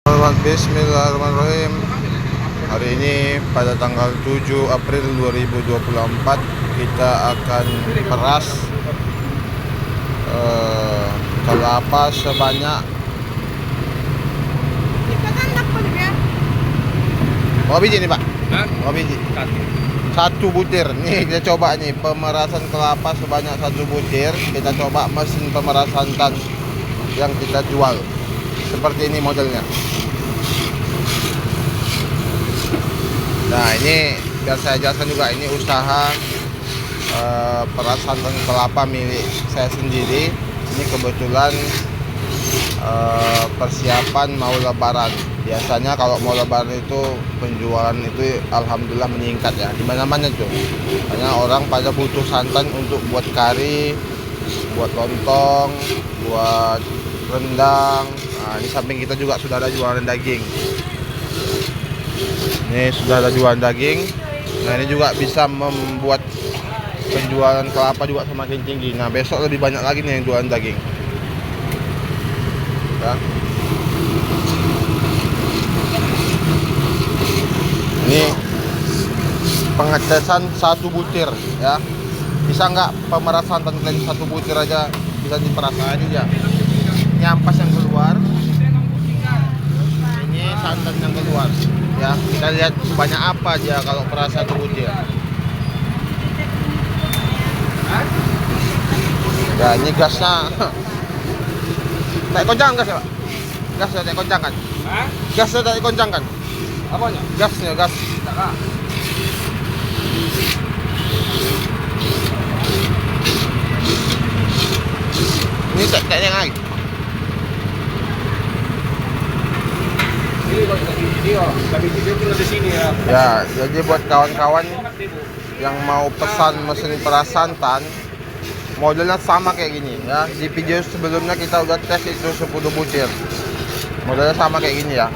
Bismillahirrahmanirrahim. Hari ini pada tanggal 7 April 2024 kita akan peras kelapa sebanyak berapa biji nih Pak? Berapa biji? Satu butir. Nih kita coba nih pemerasan kelapa sebanyak satu butir. Kita coba mesin pemerasan tan yang kita jual. Seperti ini modelnya. Nah ini biar saya jelaskan juga, ini usaha perasan kelapa milik saya sendiri. Ini kebetulan persiapan mau lebaran. Biasanya kalau mau lebaran itu penjualan itu alhamdulillah meningkat ya, dimana-mana tuh. Karena orang pada butuh santan untuk buat kari, buat lontong, buat rendang. Nah, di samping kita juga sudah ada jualan daging. Ini sudah ada jualan daging. Nah ini juga bisa membuat penjualan kelapa juga semakin tinggi. Nah besok lebih banyak lagi nih yang jualan daging ya. Ini pengetesan satu butir ya. Bisa nggak pemerasan santan kalian satu butir aja bisa diperas aja ya. Ini ampas yang keluar, ini santan yang keluar ya. Kita lihat sebanyak apa aja kalau peras satu butir ya. Ini gasnya tak koncang gas ya Pak? Gasnya tak koncang kan? Gasnya tak koncang kan? Apanya? Gasnya, gas. Ini tak yang air. Tapi video di sini ya. Ya, jadi buat kawan-kawan yang mau pesan mesin peras santan, modelnya sama kayak gini ya. Di video sebelumnya kita udah tes itu 10 butir. Modelnya sama kayak gini ya.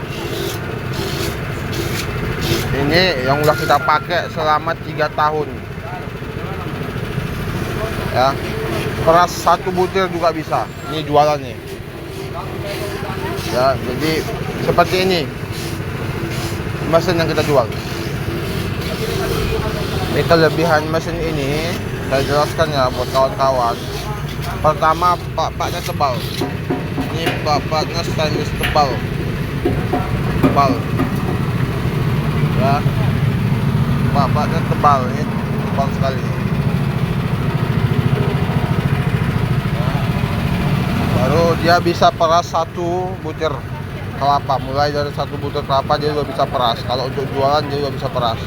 Ini yang udah kita pakai selama 3 tahun ya. Peras satu butir juga bisa. Ini jualannya ya. Jadi seperti ini mesin yang kita jual. Ini kelebihan mesin ini saya jelaskan ya buat kawan-kawan. Pertama, paknya tebal. Ini paknya stainless tebal ya. Paknya tebal, ini tebal sekali ya. Baru dia bisa peras satu butir kelapa. Mulai dari satu butir kelapa dia juga bisa peras. Kalau untuk jualan dia juga bisa peras.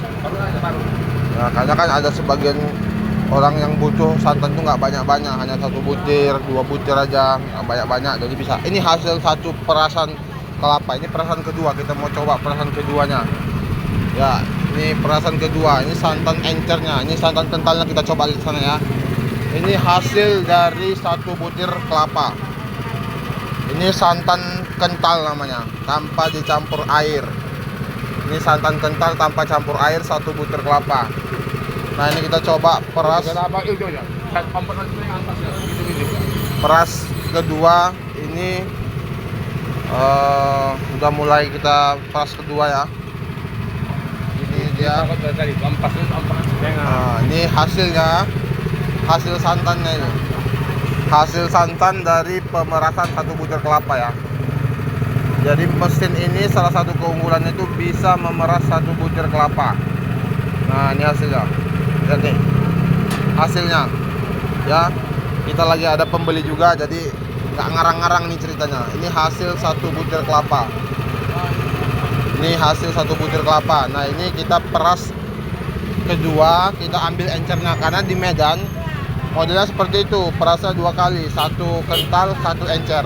Nah, karena kan ada sebagian orang yang butuh santan itu nggak banyak-banyak, hanya satu butir, 2 butir aja, nggak banyak-banyak. Jadi bisa. Ini hasil satu perasan kelapa. Ini perasan kedua, kita mau coba perasan keduanya. Ya, ini perasan kedua. Ini santan encernya, ini santan kentalnya, kita coba lihat sana ya. Ini hasil dari satu butir kelapa. Ini santan kental namanya, tanpa dicampur air. Ini santan kental tanpa campur air, satu butir kelapa. Nah ini kita coba peras. Peras kedua ini udah mulai kita peras kedua ya. Ini dia. Nah, ini hasilnya, hasil santannya ini. Hasil santan dari pemerasan satu butir kelapa ya. Jadi mesin ini salah satu keunggulannya itu bisa memeras satu butir kelapa. Nah ini hasilnya. Lihat nih hasilnya ya. Kita lagi ada pembeli juga, jadi nggak ngarang-ngarang nih ceritanya. Ini hasil satu butir kelapa. Ini hasil satu butir kelapa. Nah ini kita peras kedua, kita ambil encernya. Karena di Medan modelnya seperti itu, perasnya 2 kali, satu kental, satu encer.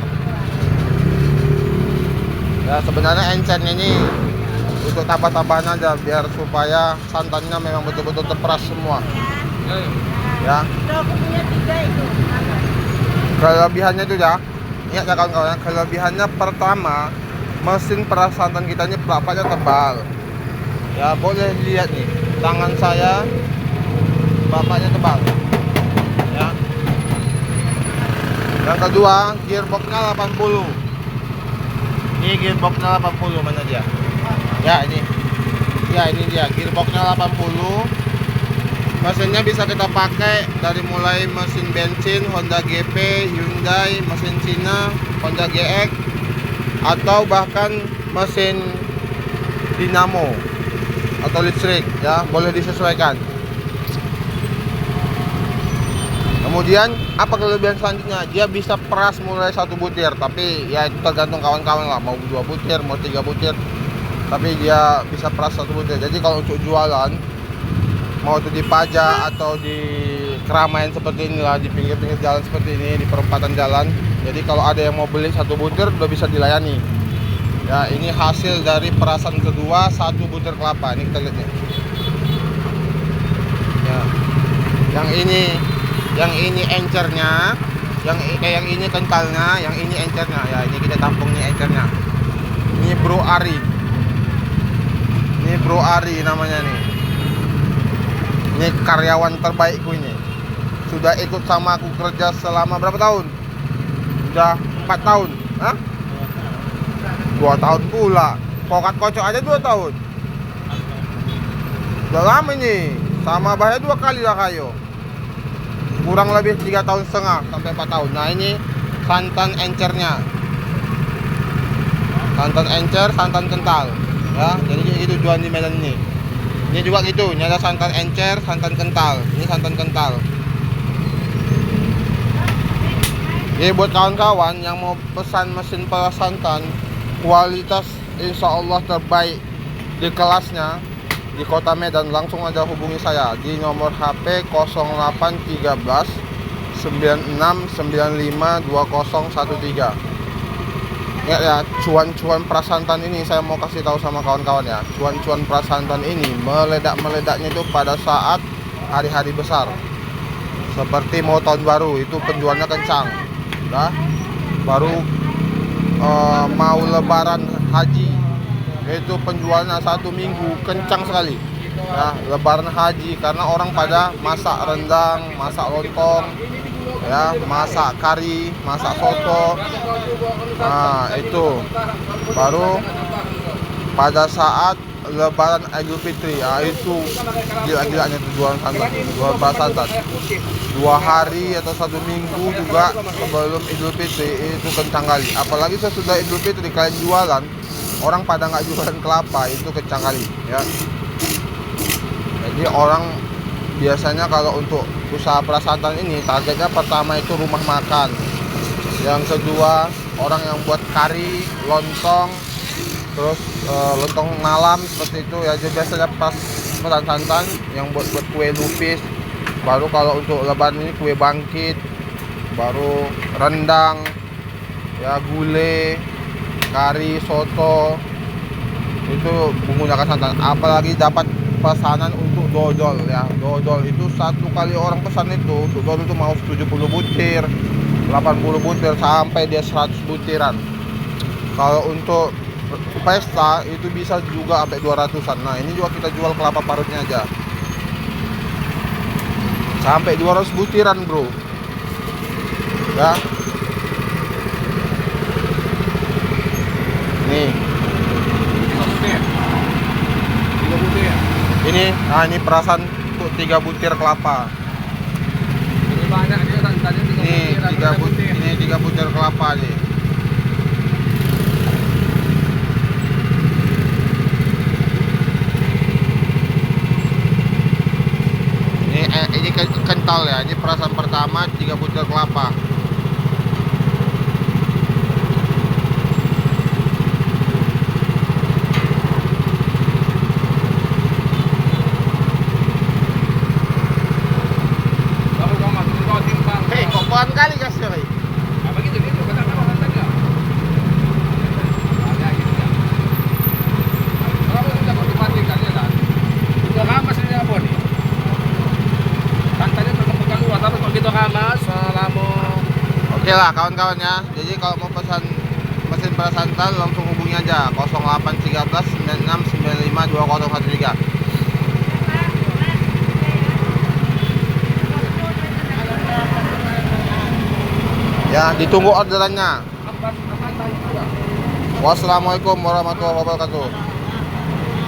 Ya sebenarnya encernya ini untuk tambah-tambahan aja, biar supaya santannya memang betul-betul terperas semua. Ya. Kelebihannya itu ya, ingat ya kawan-kawan, kelebihannya pertama, mesin peras santan kita ini pelapaknya tebal. Ya boleh lihat nih, tangan saya, pelapaknya tebal. Ya. Yang kedua, gearboxnya 80. Ini gearboxnya 80, mana dia? Ya ini. Ya ini dia, gearboxnya 80. Mesinnya bisa kita pakai dari mulai mesin bensin Honda GP, Hyundai, mesin Cina, Honda GX, atau bahkan mesin dinamo atau listrik ya, boleh disesuaikan. Kemudian apa kelebihan selanjutnya? Dia bisa peras mulai 1 butir, tapi ya itu tergantung kawan-kawan lah, mau 2 butir, mau 3 butir. Tapi dia bisa peras 1 butir. Jadi kalau untuk jualan, mau itu di pajak atau di keramaian seperti inilah, di pinggir-pinggir jalan seperti ini, di perempatan jalan. Jadi kalau ada yang mau beli 1 butir udah bisa dilayani. Ya, ini hasil dari perasan kedua 1 butir kelapa. Ini kita lihat nih. Ya. Yang ini encernya, yang ini kentalnya, yang ini encernya. Ya, ini kita tampung nih encernya. Ini Bro Ari. Ini Bro Ari namanya nih. Ini karyawan terbaikku ini. Sudah ikut sama aku kerja selama berapa tahun? Sudah 4 tahun. Hah? 2 tahun pula. Pokat kocok aja 2 tahun. Udah lama ini. Sama bahaya 2 kali lah kayo. Kurang lebih 3,5 tahun sampai 4 tahun. Nah ini santan encernya. Santan encer, santan kental. Ya, jadi itu jualan di Medan ini. Ini juga gitu, ini ada santan encer, santan kental. Ini santan kental. Jadi buat kawan-kawan yang mau pesan mesin peras santan, kualitas insya Allah terbaik di kelasnya di Kota Medan, langsung aja hubungi saya di nomor HP 0813 9695 2013. Ya, cuan-cuan prasantan ini saya mau kasih tahu sama kawan-kawan ya. Cuan-cuan prasantan ini meledak-meledaknya itu pada saat hari-hari besar. Seperti mau tahun baru, itu penjualnya kencang. Nah, baru mau lebaran haji, itu penjualnya 1 minggu kencang sekali. Ya, lebaran haji karena orang pada masak rendang, masak lontong, ya, masak kari, masak soto. Nah itu baru pada saat lebaran Idul Fitri. Nah itu gila-gilanya tujuan santan, jual santan 2 hari atau 1 minggu juga sebelum Idul Fitri itu kencang kali. Apalagi sesudah Idul Fitri kalian jualan, orang pada nggak jualan kelapa, itu kencang kali ya. Jadi orang biasanya kalau untuk usaha prasantan ini targetnya pertama itu rumah makan, yang kedua orang yang buat kari, lontong, terus lontong malam seperti itu ya. Jadi biasanya pesan santan yang buat kue lupis, baru kalau untuk lebaran ini kue bangkit, baru rendang ya, gulai, kari, soto, itu menggunakan santan. Apalagi dapat pesanan untuk dodol ya. Dodol itu 1 kali orang pesan itu, dodol itu mau 70 butir, 80 butir, sampai dia 100 butiran. Kalau untuk pesta itu bisa juga sampai 200-an. Nah ini juga kita jual kelapa parutnya aja sampai 200 butiran bro ya. Nih ini perasan untuk 3 butir kelapa. Ini banyak dia santannya, Ini 3 butir kelapa nih. Ini kental ya. Ini perasan pertama 3 butir kelapa. Kokoan kali kasih. Apa gitu gitu, kata apa santannya? Banyak gitu ya. Kalau sudah otomatis ya kan. Itu ramas ini apa nih? Santannya terkeluar keluar, tapi kalau gitu ramas selama. Oke lah kawan-kawan ya. Jadi kalau mau pesan mesin peras santan langsung hubungi aja 0813 9695 2013. Ya, ditunggu orderannya. Wassalamualaikum warahmatullahi wabarakatuh.